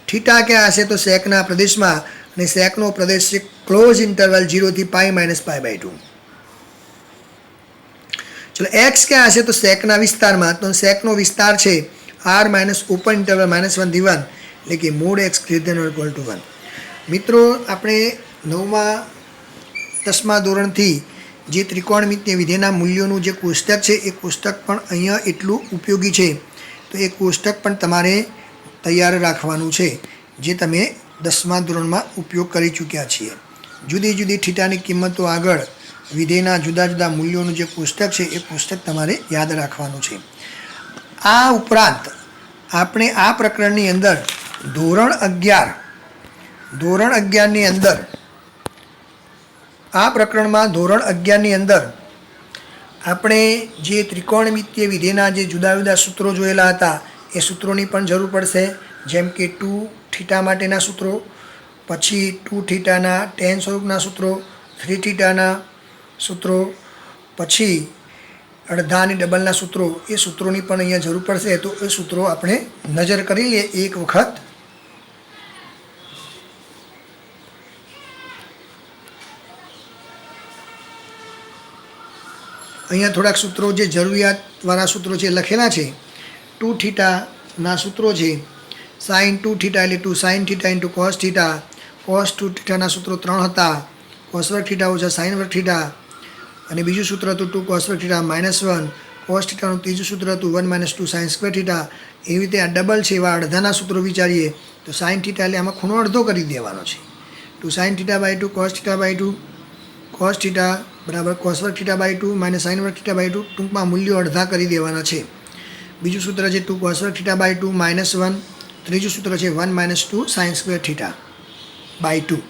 થીટા ક્યાં હશે? તો સેકના પ્રદેશમાં અને સેકનો પ્રદેશ છે ક્લોઝ ઇન્ટરવલ 0 થી પાઈ -π/2. ચલો એક્સ ક્યાં હશે? તો સેકના વિસ્તારમાં. તો સેકનો વિસ્તાર છે આર માઇનસ ઓપન ઇન્ટરવલ -1 થી 1 એટલે કે mod x greater than or equal to 1. મિત્રો આપણે 10મા ધોરણથી જે ત્રિકોણમિતિય વિધેયના મૂલ્યોનું જે કોષ્ટક છે એ કોષ્ટક પણ અહીંયા એટલું ઉપયોગી છે. તો એ કોષ્ટક પણ તમારે તૈયાર રાખવાનું છે જે તમે 10મા ધોરણમાં ઉપયોગ કરી ચૂક્યા છીએ. જુદી જુદી થીટાની કિંમતો આગળ વિધેયના જુદા જુદા મૂલ્યોનું જે કોષ્ટક છે એ કોષ્ટક તમારે યાદ રાખવાનું છે. આ ઉપરાંત આપણે આ પ્રકરણની અંદર ધોરણ 11ની અંદર આ પ્રકરણમાં ધોરણ 11ની અંદર આપણે જે ત્રિકોણમિતિય વિધેયના જે જુદા જુદા સૂત્રો જોયેલા હતા એ સૂત્રોની પણ જરૂર પડશે. જેમ કે 2 થીટા માટેના સૂત્રો, પછી 2 થીટાના tan સ્વરૂપના સૂત્રો, 3 થીટાના સૂત્રો, પછી અડધા અને ડબલના સૂત્રો, એ સૂત્રોની પણ અહીંયા જરૂર પડશે. તો એ સૂત્રો આપણે નજર કરી લઈએ એક વખત. અહીંયા થોડાક સૂત્રો જે જરૂરિયાતવાળા સૂત્રો છે લખેલા છે. 2 થીટાના સૂત્રો છે sin 2 થીટા એટલે 2 sin theta into cos theta. cos 2 થીટાના સૂત્રો 3 હતા, cos વર્ગ થીટા ઓછા sin વર્ગ થીટા. અને બીજું સૂત્ર હતું 2 cos વર્ગ થીટા -1. cos થીટાનું ત્રીજું સૂત્ર હતું 1 - 2 sin સ્ક્વેર થીટા. એવી રીતે આ ડબલ છે એવા અડધાના સૂત્રો વિચારીએ તો sin થીટા એટલે આમાં ખૂણો અડધો કરી દેવાનો છે. 2 sin theta by 2 cos theta by 2 cos theta બરાબર cos વર્ગ થીટા બાય 2 - sin વર્ગ થીટા બાય 2. ટૂંકમાં મૂલ્યો અડધા કરી દેવાના છે. બીજું સૂત્ર છે 2 cos વર્ગ થીટા બાય 2 -1. ત્રીજું સૂત્ર છે 1 - 2 sin સ્ક્વેર થીટા બાય 2.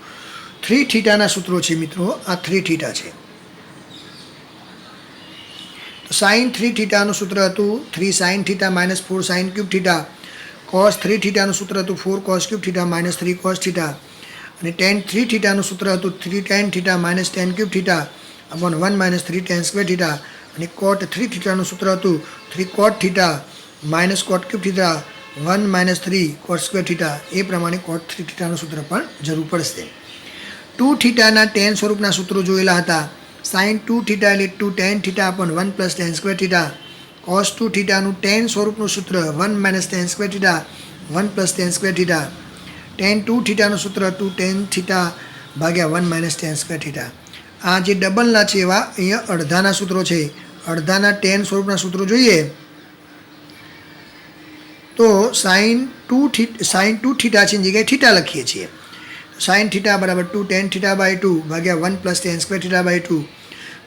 3 થીટાના સૂત્રો છે મિત્રો. આ 3 થીટા છે. તો sin 3 થીટાનું સૂત્ર હતું 3 sin theta -4 sin cube theta. cos 3 થીટાનું સૂત્ર હતું 4 cos cube theta -3 cos theta. અને tan 3 થીટાનું સૂત્ર હતું 3 tan theta -tan cube theta upon 1 - 3 tan square theta. અને cot 3 થીટાનું સૂત્ર હતું 3 cot theta -cot cube theta 1 - 3 cot square theta. એ પ્રમાણે cot 3 થીટાનું સૂત્ર પણ જરૂર પડશે. 2 થીટાના tan સ્વરૂપના સૂત્રો જોયેલા હતા. sin 2 થીટા એટલે 2 tan theta upon 1 + tan square theta. cos 2 થીટાનું tan સ્વરૂપનું સૂત્ર 1 - tan square theta 1 + tan square theta. tan 2 થીટાનું સૂત્ર 2 tan થીટા ભાગ્યા 1 - tan સ્ક્વેર થીટા. આ જે ડબલના છે એવા અહીંયા અડધાના સૂત્રો છે. અડધાના tan સ્વરૂપના સૂત્રો જોઈએ તો sin 2 થીટા છે જગ્યાએ થીટા લખીએ છીએ. sin થીટા બરાબર 2 tan થીટા બાય 2 ભાગ્યા 1 + tan square theta by 2.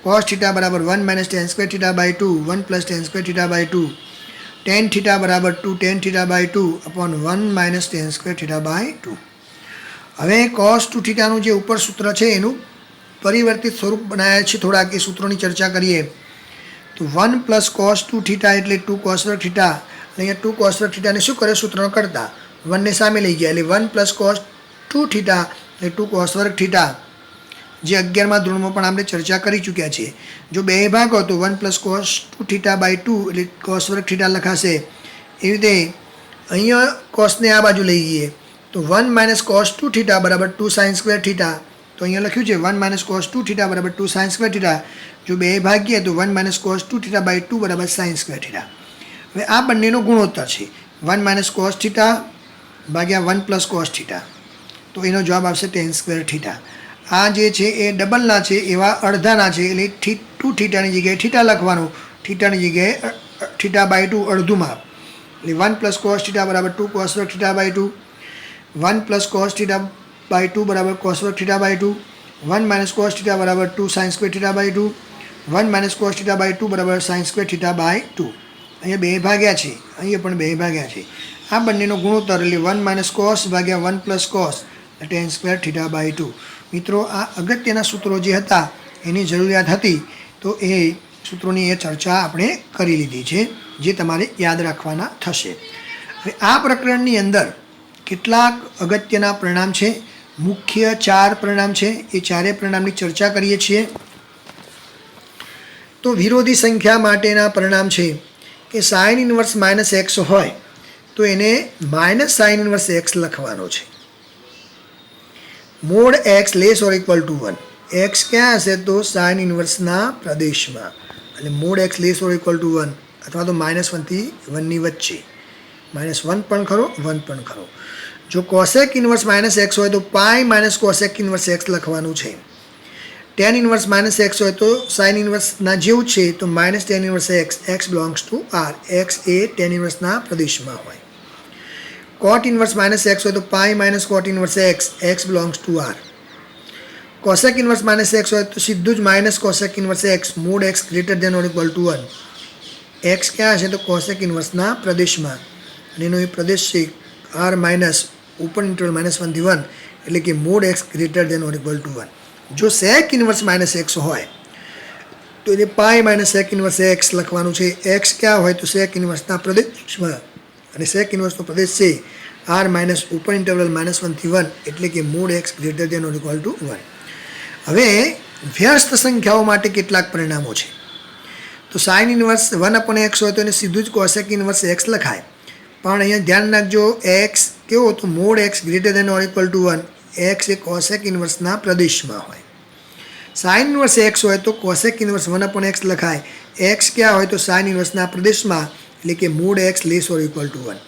cos theta બરાબર 1 - tan square theta by 2 1 + tan square theta by 2. tan theta બરાબર 2 tan theta by 2 upon 1 - tan square theta by 2. હવે cos 2 થીટાનું જે ઉપર સૂત્ર છે એનું પરિવર્તિત સ્વરૂપ બનાવ્યા છે. થોડાક એ સૂત્રોની ચર્ચા કરીએ તો 1 + cos 2 થીટા એટલે 2 cos વર્ગ થીટા. અહીંયા 2 cos વર્ગ થીટાને શું કરે સૂત્રનો કરતા 1ને સામે લઈ ગયા એટલે 1 + cos 2 થીટા એટલે 2 cos વર્ગ થીટા. જે 11મા ધોરણમાં પણ આપણે ચર્ચા કરી ચૂક્યા છીએ. જો બે ભાગ હોય તો 1 + cos 2 થીટા બાય 2 એટલે cos વર્ગ થીટા લખાશે. એવી રીતે અહીંયા cosને આ બાજુ લઈ જઈએ તો 1 - cos 2 થીટા બરાબર 2 sin સ્ક્વેર થીટા. તો અહીંયા લખ્યું છે 1 - cos 2 થીટા બરાબર 2 sin સ્ક્વેર થીટા. જો બે ભાગીએ તો 1 - cos 2 થીટા બાય 2 બરાબર sin સ્ક્વેર થીટા. હવે આ બંનેનો ગુણોત્તર છે 1 - cos થીટા ભાગ્યા 1 + cos થીટા. તો એનો જવાબ આવશે tan સ્ક્વેર થીટા. આ જે છે એ ડબલના છે એવા અડધાના છે એટલે 2 થીટાની જગ્યાએ થીટા લખવાનું. થીટાની જગ્યાએ થીટા બાય 2 અડધું માપ એટલે 1 + cos થીટા બરાબર 2 cos વર્ગ theta by 2. 1 + cos theta by 2 બરાબર cos વર્ગ થીટા બાય 2. 1 - cos થીટા બરાબર 2 sin square theta by 2. 1 minus cos theta by 2 બરાબર સાઇન સ્ક્વેર થીટા બાય 2. અહીંયા 2 ભાગ્યા છે, અહીંયા પણ 2 ભાગ્યા છે. આ બંનેનો ગુણોત્તર એટલે 1 માઇનસ કોસ ભાગ્યા 1 plus cos tan square theta by 2. મિત્રો આ અગત્યના સૂત્રો જે હતા એની જરૂરિયાત હતી તો એ સૂત્રોની એ ચર્ચા આપણે કરી લીધી છે, જે તમારે યાદ રાખવાના થશે. હવે આ પ્રકરણની અંદર કેટલાક અગત્યના પરિણામ છે, મુખ્ય 4 પરિણામ છે. એ ચારેય પરિણામની ચર્ચા કરીએ છીએ. તો વિરોધી સંખ્યા માટેના પરિણામ છે કે સાઇન ઇન્વર્સ માઇનસ એક્સ હોય તો એને માઇનસ સાઇન ઇન્વર્સ એક્સ લખવાનો છે. Mod x less or equal to 1. X ક્યાં હશે તો સાઇન ઇન્વર્સના પ્રદેશમાં, એટલે mod x less or equal to 1 અથવા તો -1 થી 1 ની વચ્ચે. -1 પણ ખરો, 1 પણ ખરો. જો કોસેક ઇન્વર્સ માઇનસ એક્સ હોય તો pi minus cosec inverse x લખવાનું છે. ટેન ઇન્વર્સ માઇનસ એક્સ હોય તો સાઇન ઇન્વર્સના જેવું છે તો minus tan inverse X, X belongs to R. X એ ટેન ઇન્વર્સના પ્રદેશમાં હોય. કોટ ઇન્વર્સ માઇનસ એક્સ હોય તો pi minus cot inverse X, X belongs to R. Cosec inverse minus x હોય તો સીધું જ minus cosec inverse X, mod x greater than or equal to 1. X ક્યાં હશે તો કોસેક ઇન્વર્સના પ્રદેશમાં, અને એનો એ પ્રદેશ છે આર માઇનસ ઓપન ઇન્ટરવલ -1 થી 1, એટલે કે mod x greater than or equal to 1. જો સેક ઇન્વર્સ માઇનસ એક્સ હોય તો એને pi minus sec inverse x લખવાનું છે. એક્સ ક્યાં હોય તો સેક ઇન્વર્સના પ્રદેશમાં, અને સેક ઇન્વર્સનો પ્રદેશ છે આર માઇનસ ઓપન ઇન્ટરવલ -1 થી 1, એટલે કે mod x greater than or equal to 1. હવે વ્યસ્ત સંખ્યાઓ માટે કેટલાક પરિણામો છે. તો સાઇન ઇન્વર્સ 1/x હોય તો એને સીધું જ કોસેક ઇન્વર્સ એક્સ લખાય, પણ અહીંયા ધ્યાન રાખજો એક્સ કેવો તો mod x greater than or equal to 1. X એ કોસેક ઇન્વર્સના પ્રદેશમાં હોય. સાઇન ઇન્વર્સ એક્સ હોય તો કોસેક ઇન્વર્સ 1/x લખાય. એક્સ ક્યાં હોય તો સાઇન ઇન્વર્સના પ્રદેશમાં, એટલે કે mod x less or equal to 1.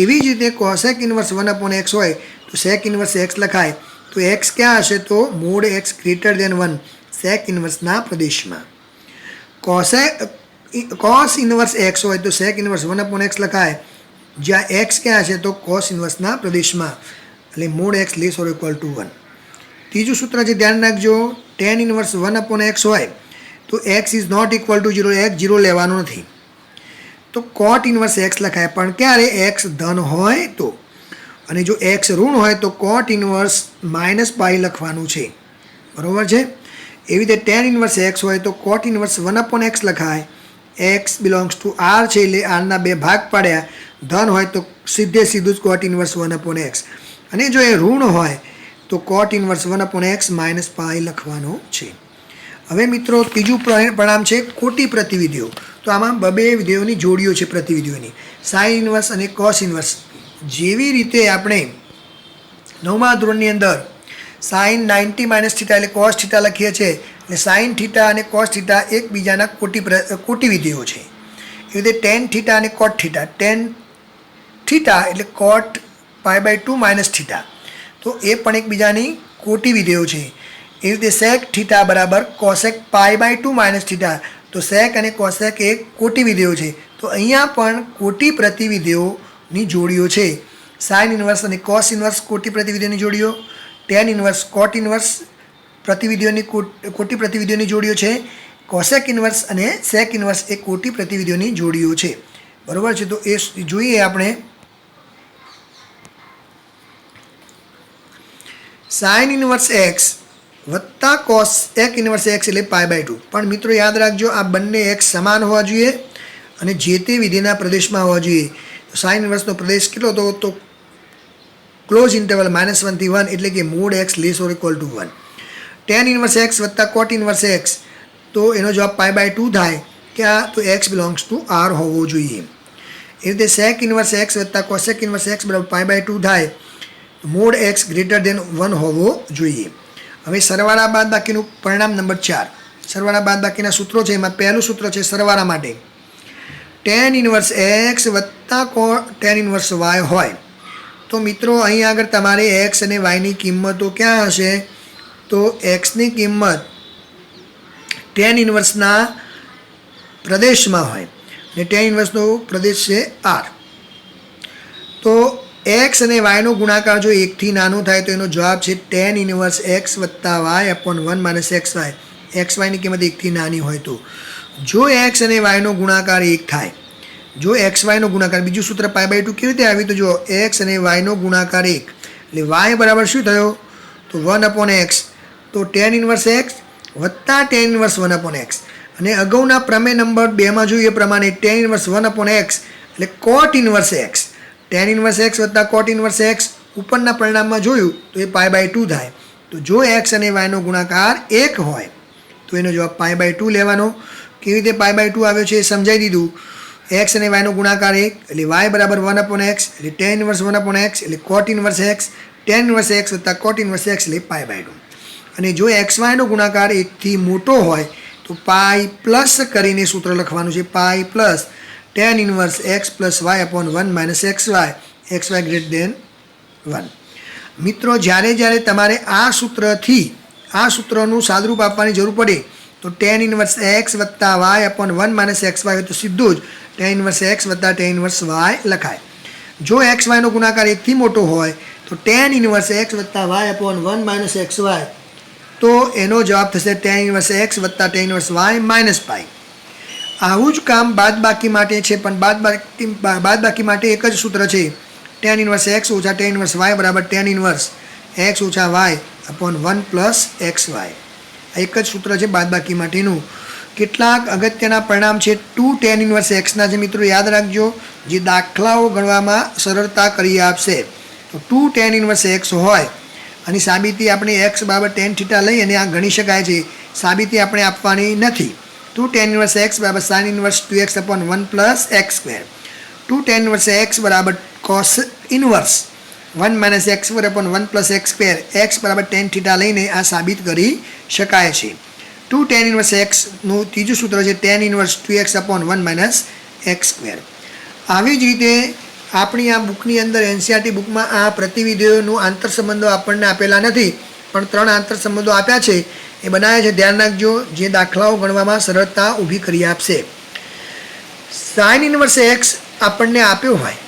એવી જ રીતે કોસેક ઇન્વર્સ 1/x હોય તો સેક ઇન્વર્સ એક્સ લખાય. તો એક્સ ક્યાં હશે તો મોડ એક્સ ગ્રેટર દેન 1, સેક ઇન્વર્સના પ્રદેશમાં. કોસ ઇન્વર્સ એક્સ હોય તો સેક ઇન્વર્સ 1/x લખાય, જ્યાં એક્સ ક્યાં હશે તો કોસ ઇન્વર્સના પ્રદેશમાં, એટલે mod x less or equal to 1. ત્રીજું સૂત્ર છે, ધ્યાન રાખજો, ટેન ઇન્વર્સ 1/x હોય તો x is not equal to 0, x 0 લેવાનો નથી. તો કોટ ઇન્વર્સ એક્સ લખાય, પણ ક્યારે એક્સ ધન હોય તો. અને જો એક્સ ઋણ હોય તો કોટ ઇન્વર્સ માઇનસ પાઈ લખવાનું છે. બરાબર છે. એવી રીતે ટેન ઇન્વર્સ એક્સ હોય તો કોટ ઇન્વર્સ 1/x લખાય. એક્સ બિલોંગ્સ ટુ આર છે એટલે આરના 2 ભાગ પાડ્યા. ધન હોય તો સીધું જ કોટ ઇન્વર્સ 1/x, અને જો એ ઋણ હોય તો કોટ ઇન્વર્સ 1/x માઇનસ પાઈ લખવાનો છે. હવે મિત્રો ત્રીજું પરિણામ છે ખોટી પ્રતિવિધિઓ. તો આમાં 2 વિધેયોની જોડીઓ છે પ્રતિવિધિઓની, સાઇન ઇન્વર્સ અને કોસ ઇન્વર્સ. જેવી રીતે આપણે 9મા ધોરણની અંદર સાઇન 90 માઇનસ થીટા એટલે કોસ થીટા લખીએ છીએ, એટલે સાઇન થીટા અને કોસ થીટા એકબીજાના ખોટી વિધેયો છે. એવી રીતે ટેન થીટા અને કોટ થીટા, ટેન થીટા એટલે cot pi by 2 minus theta, તો એ પણ એકબીજાની ખોટી વિધેયો છે. એવી રીતે સેક થીટા બરાબર cosec pi by 2 minus theta, તો સેક અને કોસેક એ ખોટી વિધેયો છે. તો અહીંયા પણ ખોટી પ્રતિવિધેયોની જોડીઓ છે. સાઇન ઇન્વર્સ અને કોસ ઇન્વર્સ ખોટી પ્રતિવિધિઓની જોડીઓ, ટેન ઇન્વર્સ કોટ ઇન્વર્સ ખોટી પ્રતિવિધિઓની જોડીઓ છે. કોસેક ઇન્વર્સ અને સેક ઇન્વર્સ એ ખોટી પ્રતિવિધિઓની જોડીઓ છે. બરાબર છે. તો એ જોઈએ આપણે. સાઇન ઇન્વર્સ એક્સ વત્તા કોસ એક ઇન્વર્સ એક્સ એટલે પાઈ બાય 2. પણ મિત્રો યાદ રાખજો આ બંને એક્સ સમાન હોવા જોઈએ અને જે તે વિધિના પ્રદેશમાં હોવા જોઈએ. તો સાઇન ઇન્વર્સનો પ્રદેશ કેટલો હતો તો ક્લોઝ ઇન્ટરવલ -1 થી 1, એટલે કે mod x less or equal to 1. Tan inverse x વત્તા કોટ ઇન્વર્સ એક્સ, તો એનો જવાબ પાઈ બાય 2 થાય. ક્યાં તો એક્સ બિલોંગ્સ ટુ આર હોવો જોઈએ. એ રીતે સેક ઇન્વર્સ એક્સ વત્તા કોસેક ઇન્વર્સ એક્સ બરાબર પાઈ બાય 2 થાય. મોડ એક્સ ગ્રેટર દેન 1 હોવો જોઈએ. હવે સરવાળા બાદબાકીનું પરિણામ નંબર 4. સરવાળા બાદબાકીના સૂત્રો છે, એમાં પહેલું સૂત્ર છે સરવાળા માટે, ટેન ઇન્વર્સ એક્સ વત્તા ટેન ઇન્વર્સ વાય હોય તો મિત્રો અહીં આગળ તમારે એક્સ અને વાયની કિંમતો ક્યાં હશે તો એક્સની કિંમત ટેન ઇન્વર્સના પ્રદેશમાં હોય અને ટેન ઇન્વર્સનો પ્રદેશ છે આર. તો એક્સ અને વાયનો ગુણાકાર જો 1 થી નાનો થાય તો એનો જવાબ છે ટેન ઇન્વર્સ એક્સ વત્તા Y upon 1 minus X Y. X વાયની કિંમત 1થી નાની હોય તો. જો એક્સ અને વાયનો ગુણાકાર 1 થાય, જો એક્સ વાયનો ગુણાકાર, બીજું સૂત્ર π/2 કેવી રીતે આવ્યું? તો જો એક્સ અને વાયનો ગુણાકાર 1 એટલે વાય બરાબર શું થયો? તો 1/x, તો tan ઇન્વર્સ x વત્તા tan ઇન્વર્સ 1/x. અને અગાઉના પ્રમેય નંબર 2માં જોઈએ પ્રમાણે tan ઇન્વર્સ 1/x એટલે cot inverse x, tan inverse x વત્તા cot ઇન્વર્સ x ઉપરના પરિણામમાં જોયું તો એ π/2 થાય. તો જો x અને yનો ગુણાકાર 1 હોય તો એનો જવાબ π/2 લેવાનો. કેવી રીતે π/2 આવ્યો છે એ સમજાવી દીધું. x અને yનો ગુણાકાર 1 એટલે y બરાબર 1/x એટલે tan ઇન્વર્સ 1/x એટલે cot inverse x, tan inverse x વત્તા cot ઇન્વર્સ x એટલે π/2. અને જો xy નો ગુણાકાર 1થી મોટો હોય તો પાઈ પ્લસ કરીને સૂત્ર લખવાનું છે, pi plus tan inverse x plus y upon 1 minus xy greater than 1. મિત્રો જ્યારે તમારે આ સૂત્રનું સાદરૂપ આપવાની જરૂર પડે તો tan ઇન્વર્સ x વત્તા y અપોન 1 માઇનસ xy હોય તો સીધું જ tan ઇન્વર્સ x વત્તા tan ઇન્વર્સ y લખાય. જો xy નો ગુણાકાર 1થી મોટો હોય તો tan ઇન્વર્સ x વત્તા y અપોન 1 માઇનસ xy, તો એનો જવાબ થશે tan ઇન્વર્સ x વત્તા tan inverse y minus pi. આવું જ કામ બાદબાકી માટે છે, પણ બાદબાકી માટે એક જ સૂત્ર છે, tan ઇન્વર્સ x ઓછા tan ઇન્વર્સ y બરાબર tan ઇન્વર્સ x ઓછા y અપોન 1 પ્લસ xy. આ એક જ સૂત્ર છે બાદબાકી માટેનું. કેટલાક અગત્યના પરિણામ છે 2 tan ઇન્વર્સ xના છે મિત્રો, યાદ રાખજો, જે દાખલાઓ ગણવામાં સરળતા કરી આપશે. તો 2 tan ઇન્વર્સ x હોય અને સાબિતી આપણે x બરાબર tan થીટા લઈ અને આ ગણી શકાય છે, સાબિતી આપણે આપવાની નથી. 2 tan ઇન્વર્સ x બરાબર sin inverse 2x upon 1 plus x square. 2 tan inverse x બરાબર cos inverse 1 minus x square upon 1 plus x square, x બરાબર tan થીટા લઈને આ સાબિત કરી શકાય છે. 2 tan ઇન્વર્સ xનું ત્રીજું સૂત્ર છે tan inverse 2x upon 1 minus x square. આવી જ રીતે આપણી આ બુકની અંદર NCERT બુકમાં આ પ્રતિવિધિઓનું આંતરસંબંધો આપણને આપેલા નથી, પણ 3 આંતરસંબંધો આપ્યા છે, એ બનાવ્યા છે, ધ્યાન રાખજો, જે દાખલાઓ ગણવામાં સરળતા ઊભી કરી આપશે. સાઇન ઇન્વર્સ x આપણને આપ્યો હોય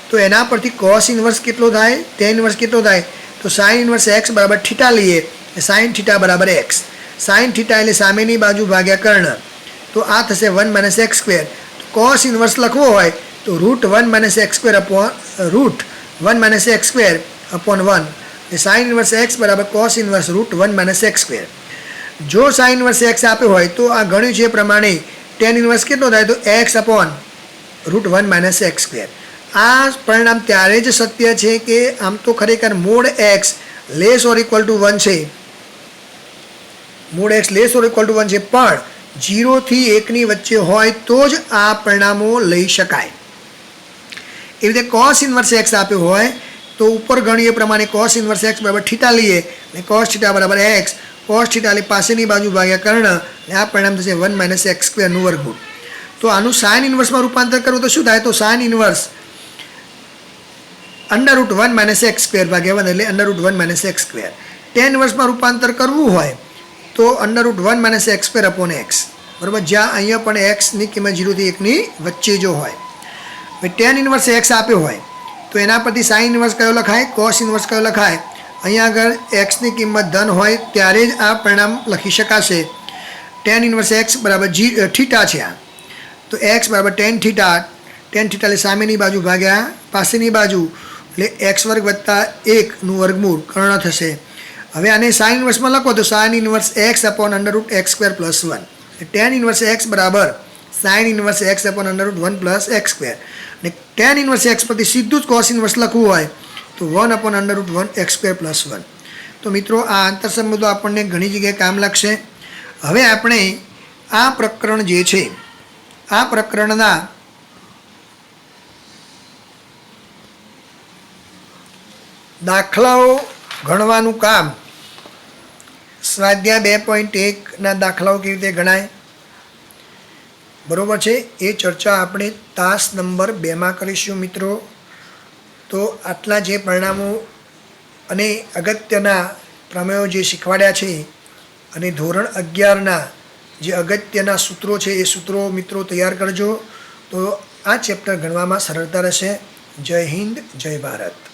તો એના પરથી કોસ ઇન્વર્સ કેટલો થાય, tan ઇન્વર્સ કેટલો થાય, તો સાઇન ઇન્વર્સ x બરાબર થીટા લઈએ, સાઇન થીટા બરાબર x. સાઇન થીટા એટલે સામેની બાજુ ભાગ્યા કર્ણ, તો આ થશે 1 minus x square. Cos inverse લખવો હોય તો root 1 minus x square upon root 1 minus x square upon 1. Sine inverse x બરાબર cos inverse root 1 minus x square. જો સાઇન ઇન્વર્સ x આપ્યો હોય તો આ ગણ્યું છે એ પ્રમાણે tan ઇન્વર્સ કેટલો થાય, તો x upon root 1 minus x square. આ પરિણામ ત્યારે જ સત્ય છે કે આમ તો ખરેખર mod x less or equal to 1 છે, mod x less or equal to 1 છે, પણ 0 થી 1 ની વચ્ચે હોય તો જ આ પરિણામો લઈ શકાય. એવી રીતે કોસ ઇન્વર્સ x આપ્યો હોય તો ઉપર ગણીએ પ્રમાણે કોસ ઇન્વર્સ x બરાબર થીટા લઈએ અને કોસ થીટા બરાબર x, કોસ થીટા એટલે પાસેની બાજુ ભાગ્યા કર્ણ, અને આ પરિણામ થશે 1 માઇનસ x સ્ક્વેરનું વર્ગમૂળ. તો આનું સાઇન ઇન્વર્સમાં રૂપાંતર કરવું તો શું થાય, તો sine inverse under route 1 minus x square ભાગ્યા 1 એટલે under route 1 minus x square. tan ઇન્વર્સમાં રૂપાંતર કરવું હોય તો under route 1 minus x square upon x, બરાબર, જ્યાં અહીંયા પણ x ની કિંમત 0 થી 1 ની વચ્ચે જો હોય. હવે tan ઇન્વર્સ x આપ્યો હોય તો એના પરથી સાઇન ઇન્વર્સ કયો લખાય, કોસ ઇન્વર્સ કયો લખાય. અહીંયા આગળ x ની કિંમત ધન હોય ત્યારે જ આ પરિણામ લખી શકાશે. tan ઇન્વર્સ x બરાબર થીટા છે આ, તો x બરાબર tan થીટા એટલે સામેની બાજુ ભાગ્યા પાસેની બાજુ એટલે x વર્ગ વત્તા 1નું વર્ગમૂળ કર્ણ થશે. હવે આને સાઇન ઇન્વર્સમાં લખો તો sine inverse x upon under route x square plus 1. tan inverse x બરાબર sign inverse x upon under route 1 plus x square. અને tan ઇન્વર્સ x પરથી સીધું જ કોસ ઇન્વર્સ લખવું હોય તો 1 upon under route 1 x square plus 1. તો મિત્રો આ આંતરસંબંધો આપણને ઘણી જગ્યાએ કામ લાગશે. હવે આપણે આ પ્રકરણ જે છે, આ પ્રકરણના દાખલાઓ ગણવાનું કામ, સ્વાધ્યાય 2.1ના દાખલાઓ કેવી રીતે ગણાય, બરાબર છે, એ ચર્ચા આપણે તાસ નંબર 2માં કરીશું મિત્રો. તો આટલા જે પરિણામો અને અગત્યના પ્રમેયો જે શીખવાડ્યા છે અને ધોરણ 11ના જે અગત્યના સૂત્રો છે એ સૂત્રો મિત્રો તૈયાર કરજો, તો આ ચેપ્ટર ગણવામાં સરળતા રહેશે. જય હિન્દ, જય ભારત.